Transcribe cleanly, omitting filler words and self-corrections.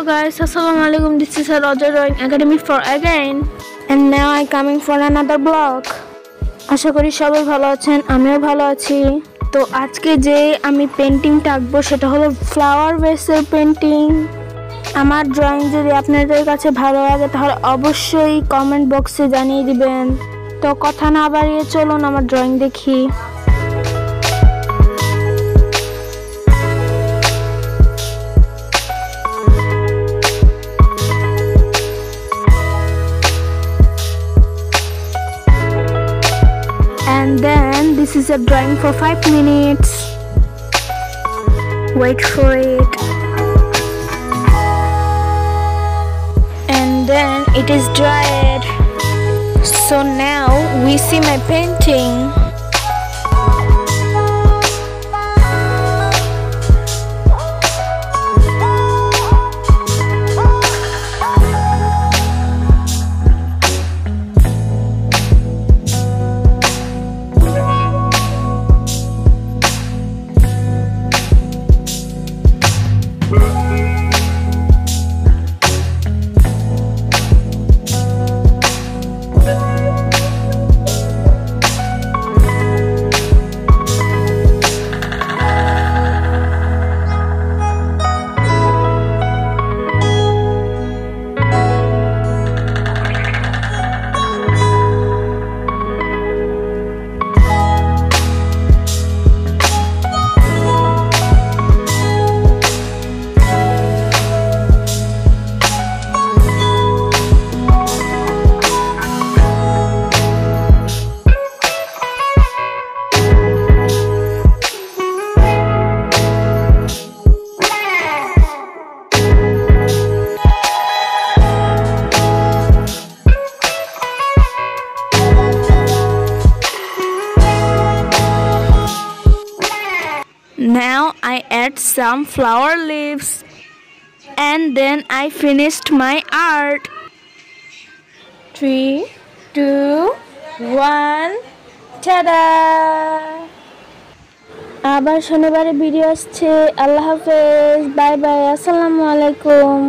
guys, Assalamualaikum. This is Roger Drawing Academy for again, and now I coming for another vlog. আশা করি সবাই ভালো আছেন, আমিও ভালো আছি। তো আজকে যে আমি পেন্টিংটা আঁকবো সেটা হলো ফ্লাওয়ার বেসের পেন্টিং। আমার ড্রয়িং যদি আপনাদের কাছে ভালো লাগে তাহলে অবশ্যই কমেন্ট বক্সে জানিয়ে দিবেন। তো কথা না বাড়িয়ে চলুন আমার ড্রয়িং দেখি। And then this is a drawing for 5 minutes. Wait for it. And then it is dried. So now we see my painting. Now I add some flower leaves and then I finished my art. 3, 2, 1, ta-da! আবার শনিবারে video আসছে। আল্লাহ হাফেজ, bye bye, আসসালামু আলাইকুম।